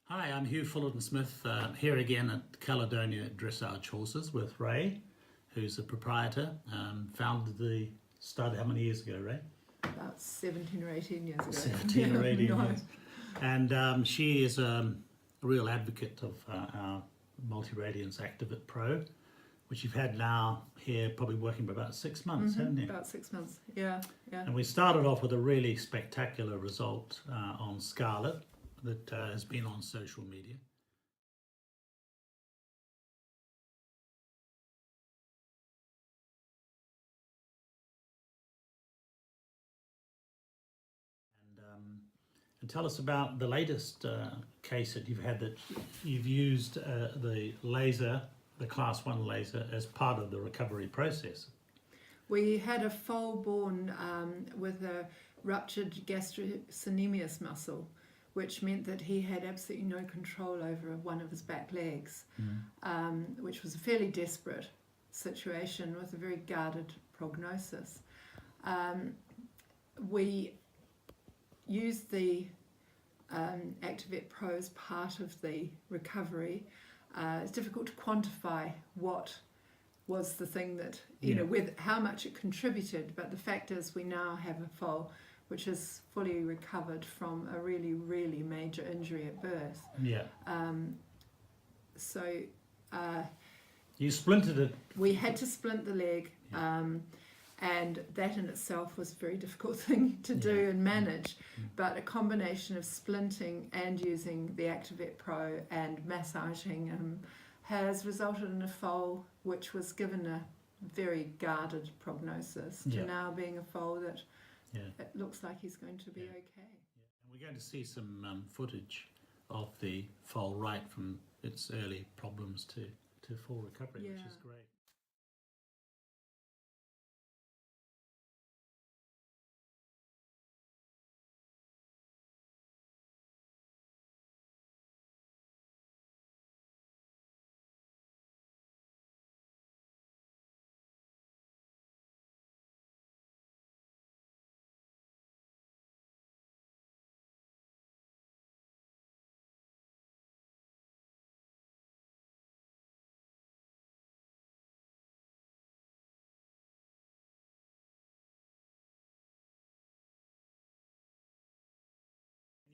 Hi, I'm Hugh Fullerton-Smith, here again at Caledonia Dressage Horses with Reay, who's the proprietor. Founded the stud how many years ago, Reay? About 17 or 18 years ago. 17 or 18 years. And she is a real advocate of our multi-Radiance ActiVet Pro, which you've had now here probably working for about 6 months, haven't you? About 6 months, yeah. And we started off with a really spectacular result on Scarlet that has been on social media. And tell us about the latest case that you've had, that you've used the laser, the class 1 laser, as part of the recovery process. We had a foal born with a ruptured gastrocnemius muscle, which meant that he had absolutely no control over one of his back legs, which was a fairly desperate situation with a very guarded prognosis. We used the ActiVet Pro as part of the recovery. It's difficult to quantify what was the thing that, you know, with how much it contributed, but the fact is we now have a foal which is fully recovered from a really, really major injury at birth. You splinted it. We had to splint the leg, and that in itself was a very difficult thing to do and manage, but a combination of splinting and using the ActiVet Pro and massaging has resulted in a foal which was given a very guarded prognosis to now being a foal that it looks like he's going to be okay. We're going to see some footage of the foal right from its early problems to full recovery, which is great.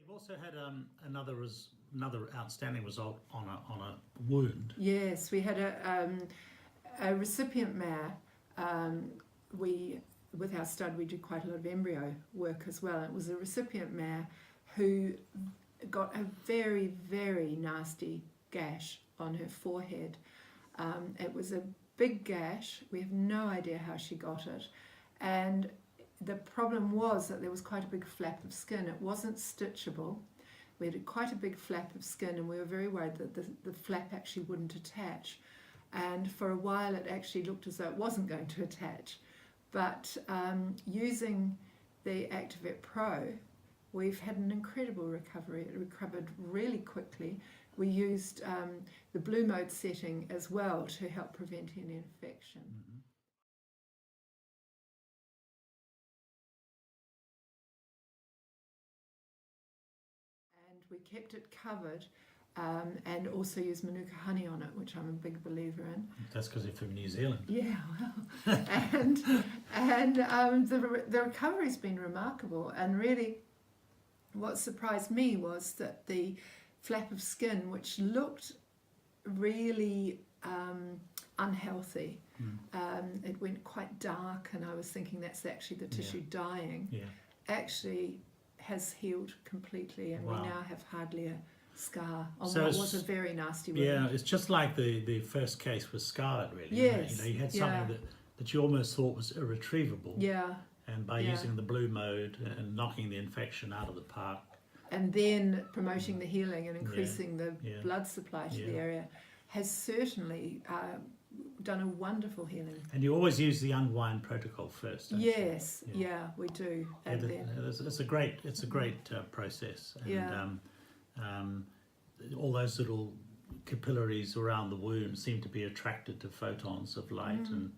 You've also had another outstanding result on a wound. Yes, we had a recipient mare. With our stud, we did quite a lot of embryo work as well. It was a recipient mare who got a very, very nasty gash on her forehead. It was a big gash. We have no idea how she got it. And the problem was that there was quite a big flap of skin. It wasn't stitchable. We had quite a big flap of skin, and we were very worried that the flap actually wouldn't attach. And for a while it actually looked as though it wasn't going to attach. But using the ActiVet Pro, we've had an incredible recovery. It recovered really quickly. We used the blue mode setting as well to help prevent any infection. We kept it covered, and also used Manuka honey on it, which I'm a big believer in. That's because you're from New Zealand. Yeah, well, and the recovery's been remarkable. And really, what surprised me was that the flap of skin, which looked really unhealthy, it went quite dark, and I was thinking that's actually the tissue dying. Actually has healed completely, and we now have hardly a scar on what was a very nasty wound. Yeah, it's just like the first case with Scarlet, really. Yes. You know, you had something that you almost thought was irretrievable. Yeah. And by using the blue mode and knocking the infection out of the park. And then promoting the healing and increasing the blood supply to the area has certainly done a wonderful healing. And you always use the unwind protocol first, don't you? Yes, we do. And it's a great process. And all those little capillaries around the wound seem to be attracted to photons of light, and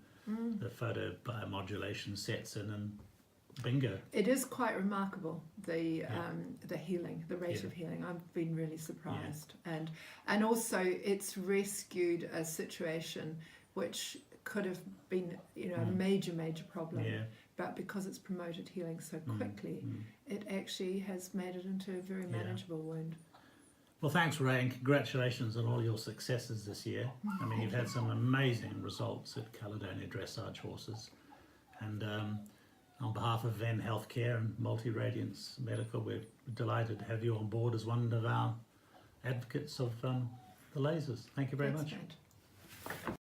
the photobiomodulation sets in, and bingo. It is quite remarkable, the healing, the rate Yeah. of healing. I've been really surprised, and also it's rescued a situation which could have been, a major problem. Yeah. But because it's promoted healing so quickly, it actually has made it into a very manageable wound. Well, thanks, Ray, and congratulations on all your successes this year. I mean, you've had some amazing results at Caledonia Dressage Horses. And on behalf of Venn Healthcare and Radiance Medical, we're delighted to have you on board as one of our advocates of the lasers. Thank you very much. Thanks, Brent.